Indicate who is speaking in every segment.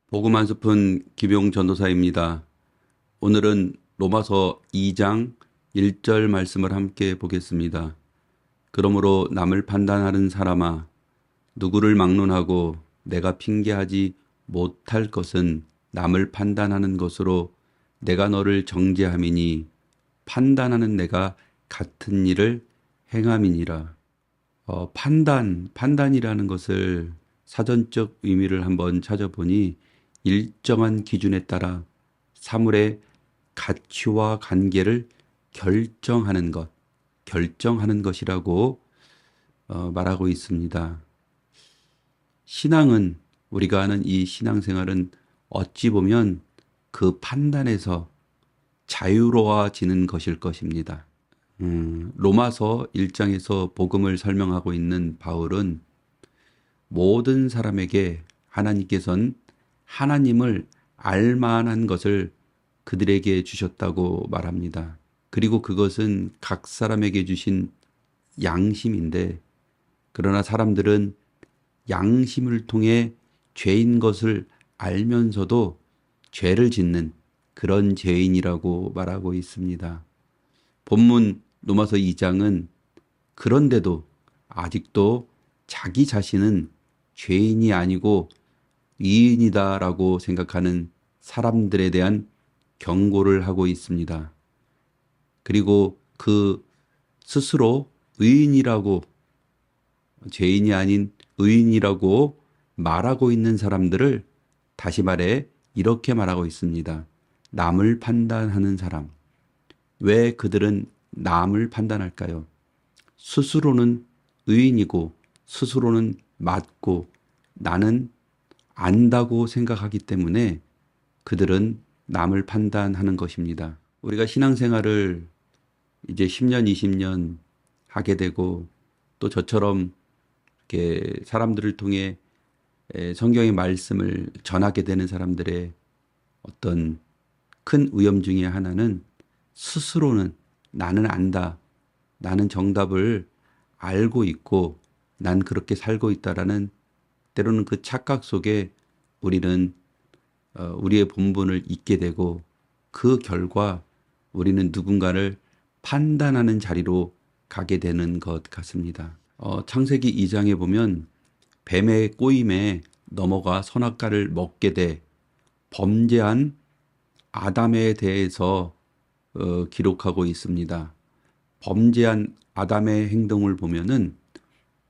Speaker 1: 복음 한 스푼 김용 전도사입니다. 오늘은 로마서 2장 1절 말씀을 함께 보겠습니다. 그러므로 남을 판단하는 사람아, 누구를 막론하고 내가 핑계하지 못할 것은 남을 판단하는 것으로 내가 너를 정죄함이니 판단하는 내가 같은 일을 행함이니라. 판단이라는 것을 사전적 의미를 한번 찾아보니 일정한 기준에 따라 사물의 가치와 관계를 결정하는 것이라고 말하고 있습니다. 신앙은, 우리가 하는 이 신앙생활은 어찌 보면 그 판단에서 자유로워지는 것일 것입니다. 로마서 1장에서 복음을 설명하고 있는 바울은 모든 사람에게 하나님께서는 하나님을 알만한 것을 그들에게 주셨다고 말합니다. 그리고 그것은 각 사람에게 주신 양심인데, 그러나 사람들은 양심을 통해 죄인 것을 알면서도 죄를 짓는 그런 죄인이라고 말하고 있습니다. 본문 로마서 2장은 그런데도 아직도 자기 자신은 죄인이 아니고 의인이다라고 생각하는 사람들에 대한 경고를 하고 있습니다. 그리고 그 스스로 의인이라고, 죄인이 아닌 의인이라고 말하고 있는 사람들을 다시 말해 이렇게 말하고 있습니다. 남을 판단하는 사람. 왜 그들은 남을 판단할까요? 스스로는 의인이고 스스로는 맞고 나는 안다고 생각하기 때문에 그들은 남을 판단하는 것입니다. 우리가 신앙생활을 이제 10년, 20년 하게 되고 또 저처럼 이렇게 사람들을 통해 성경의 말씀을 전하게 되는 사람들의 어떤 큰 위험 중에 하나는 스스로는 나는 안다, 나는 정답을 알고 있고 난 그렇게 살고 있다라는, 때로는 그 착각 속에 우리는 우리의 본분을 잊게 되고 그 결과 우리는 누군가를 판단하는 자리로 가게 되는 것 같습니다. 창세기 2장에 보면 뱀의 꼬임에 넘어가 선악과를 먹게 돼 범죄한 아담에 대해서 기록하고 있습니다. 범죄한 아담의 행동을 보면은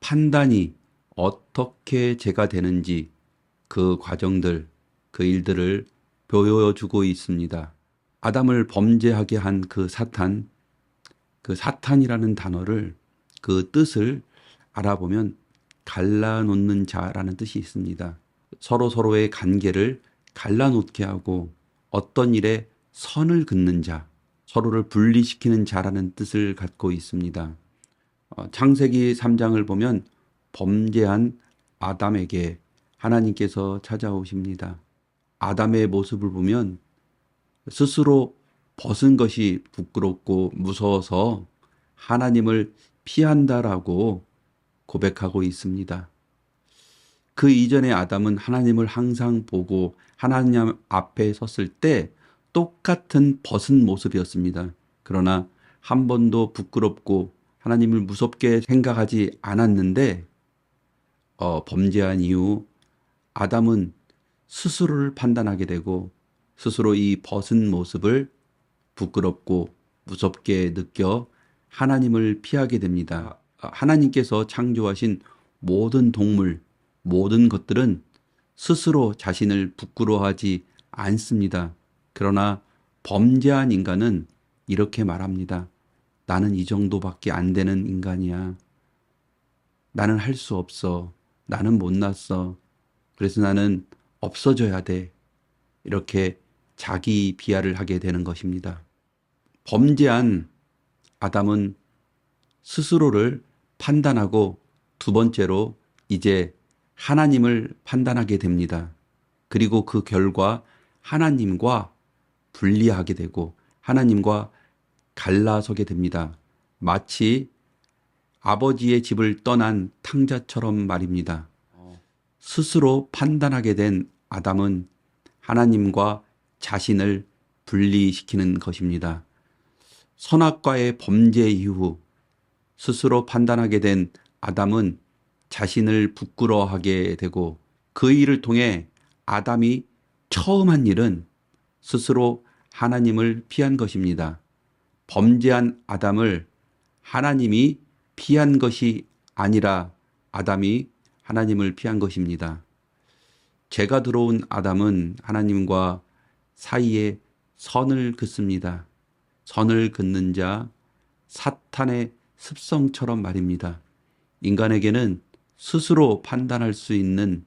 Speaker 1: 판단이 어떻게 죄가 되는지 그 과정들, 그 일들을 보여주고 있습니다. 아담을 범죄하게 한 그 사탄이라는 단어를, 그 뜻을 알아보면 갈라놓는 자라는 뜻이 있습니다. 서로의 관계를 갈라놓게 하고 어떤 일에 선을 긋는 자, 서로를 분리시키는 자라는 뜻을 갖고 있습니다. 창세기 3장을 보면 범죄한 아담에게 하나님께서 찾아오십니다. 아담의 모습을 보면 스스로 벗은 것이 부끄럽고 무서워서 하나님을 피한다라고 고백하고 있습니다. 그 이전에 아담은 하나님을 항상 보고 하나님 앞에 섰을 때 똑같은 벗은 모습이었습니다. 그러나 한 번도 부끄럽고 하나님을 무섭게 생각하지 않았는데 범죄한 이후 아담은 스스로를 판단하게 되고 스스로 이 벗은 모습을 부끄럽고 무섭게 느껴 하나님을 피하게 됩니다. 하나님께서 창조하신 모든 동물, 모든 것들은 스스로 자신을 부끄러워하지 않습니다. 그러나 범죄한 인간은 이렇게 말합니다. 나는 이 정도밖에 안 되는 인간이야. 나는 할 수 없어. 나는 못났어. 그래서 나는 없어져야 돼. 이렇게 자기 비하를 하게 되는 것입니다. 범죄한 아담은 스스로를 판단하고 두 번째로 이제 하나님을 판단하게 됩니다. 그리고 그 결과 하나님과 분리하게 되고 하나님과 갈라서게 됩니다. 마치 아버지의 집을 떠난 탕자처럼 말입니다. 스스로 판단하게 된 아담은 하나님과 자신을 분리시키는 것입니다. 선악과의 범죄 이후 스스로 판단하게 된 아담은 자신을 부끄러워하게 되고 그 일을 통해 아담이 처음 한 일은 스스로 하나님을 피한 것입니다. 범죄한 아담을 하나님이 피한 것이 아니라 아담이 하나님을 피한 것입니다. 죄가 들어온 아담은 하나님과 사이에 선을 긋습니다. 선을 긋는 자, 사탄의 습성처럼 말입니다. 인간에게는 스스로 판단할 수 있는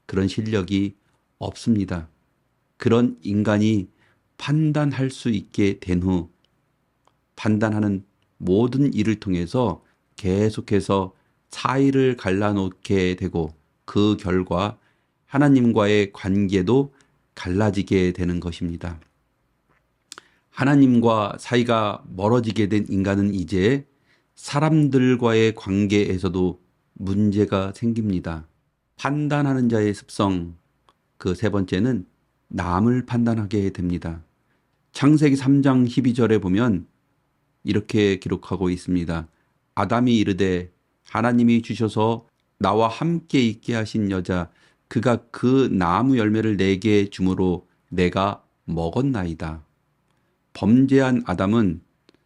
Speaker 1: 그런 실력이 없습니다. 그런 인간이 판단할 수 있게 된 후 판단하는 모든 일을 통해서 계속해서 사이를 갈라놓게 되고 그 결과 하나님과의 관계도 갈라지게 되는 것입니다. 하나님과 사이가 멀어지게 된 인간은 이제 사람들과의 관계에서도 문제가 생깁니다. 판단하는 자의 습성, 그 세 번째는 남을 판단하게 됩니다. 창세기 3장 12절에 보면 이렇게 기록하고 있습니다. 아담이 이르되 하나님이 주셔서 나와 함께 있게 하신 여자 그가 그 나무 열매를 내게 주므로 내가 먹었나이다. 범죄한 아담은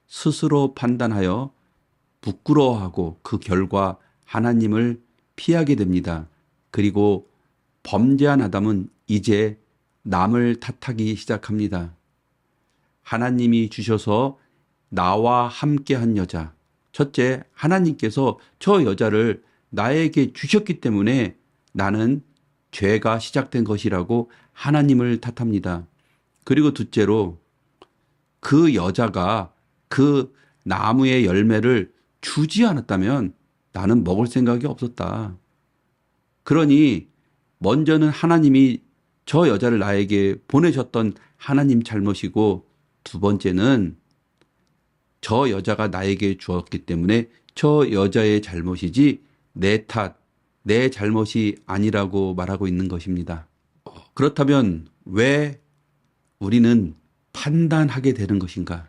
Speaker 1: 스스로 판단하여 부끄러워하고 그 결과 하나님을 피하게 됩니다. 그리고 범죄한 아담은 이제 남을 탓하기 시작합니다. 하나님이 주셔서 나와 함께한 여자. 첫째, 하나님께서 저 여자를 나에게 주셨기 때문에 나는 죄가 시작된 것이라고 하나님을 탓합니다. 그리고 둘째로 그 여자가 그 나무의 열매를 주지 않았다면 나는 먹을 생각이 없었다. 그러니 먼저는 하나님이 저 여자를 나에게 보내셨던 하나님 잘못이고 두 번째는 저 여자가 나에게 주었기 때문에 저 여자의 잘못이지 내 탓, 내 잘못이 아니라고 말하고 있는 것입니다. 그렇다면 왜 우리는 판단하게 되는 것인가?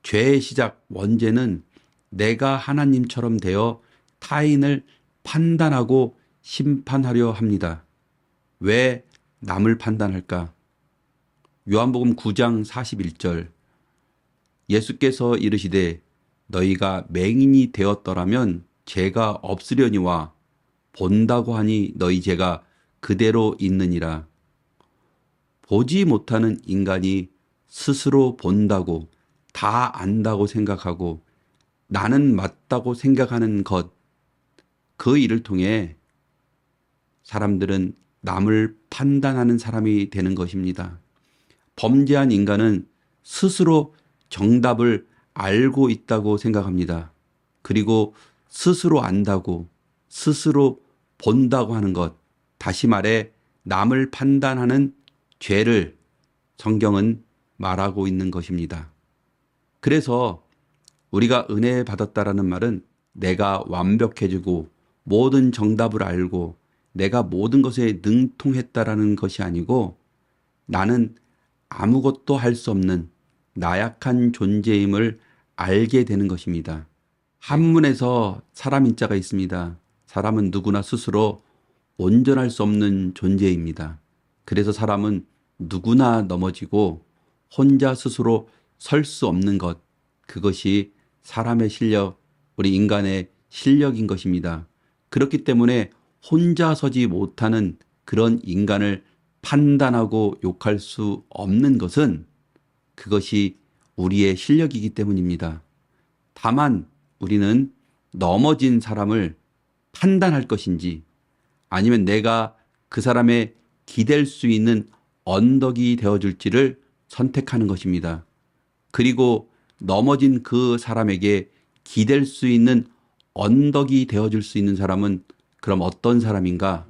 Speaker 1: 죄의 시작 원죄는 내가 하나님처럼 되어 타인을 판단하고 심판하려 합니다. 왜 남을 판단할까? 요한복음 9장 41절 예수께서 이르시되 너희가 맹인이 되었더라면 죄가 없으려니와 본다고 하니 너희 죄가 그대로 있느니라. 보지 못하는 인간이 스스로 본다고 다 안다고 생각하고 나는 맞다고 생각하는 것, 그 일을 통해 사람들은 남을 판단하는 사람이 되는 것입니다. 범죄한 인간은 스스로 정답을 알고 있다고 생각합니다. 그리고 스스로 안다고, 스스로 본다고 하는 것, 다시 말해 남을 판단하는 죄를 성경은 말하고 있는 것입니다. 그래서 우리가 은혜 받았다라는 말은 내가 완벽해지고 모든 정답을 알고 내가 모든 것에 능통했다라는 것이 아니고 나는 아무것도 할 수 없는 나약한 존재임을 알게 되는 것입니다. 한문에서 사람 인자가 있습니다. 사람은 누구나 스스로 온전할 수 없는 존재입니다. 그래서 사람은 누구나 넘어지고 혼자 스스로 설 수 없는 것, 그것이 사람의 실력, 우리 인간의 실력인 것입니다. 그렇기 때문에 혼자 서지 못하는 그런 인간을 판단하고 욕할 수 없는 것은 그것이 우리의 실력이기 때문입니다. 다만 우리는 넘어진 사람을 판단할 것인지 아니면 내가 그 사람의 기댈 수 있는 언덕이 되어줄지를 선택하는 것입니다. 그리고 넘어진 그 사람에게 기댈 수 있는 언덕이 되어줄 수 있는 사람은 그럼 어떤 사람인가?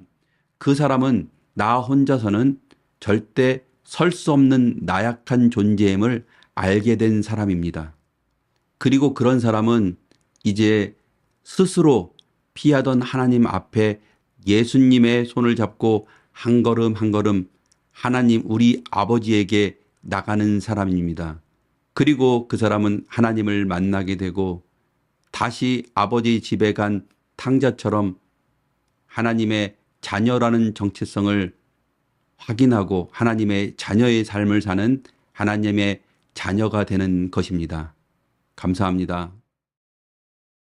Speaker 1: 그 사람은 나 혼자서는 절대 설 수 없는 나약한 존재임을 알게 된 사람입니다. 그리고 그런 사람은 이제 스스로 피하던 하나님 앞에 예수님의 손을 잡고 한 걸음 한 걸음 하나님 우리 아버지에게 나가는 사람입니다. 그리고 그 사람은 하나님을 만나게 되고 다시 아버지 집에 간 탕자처럼 하나님의 자녀라는 정체성을 확인하고 하나님의 자녀의 삶을 사는 하나님의 자녀가 되는 것입니다. 감사합니다.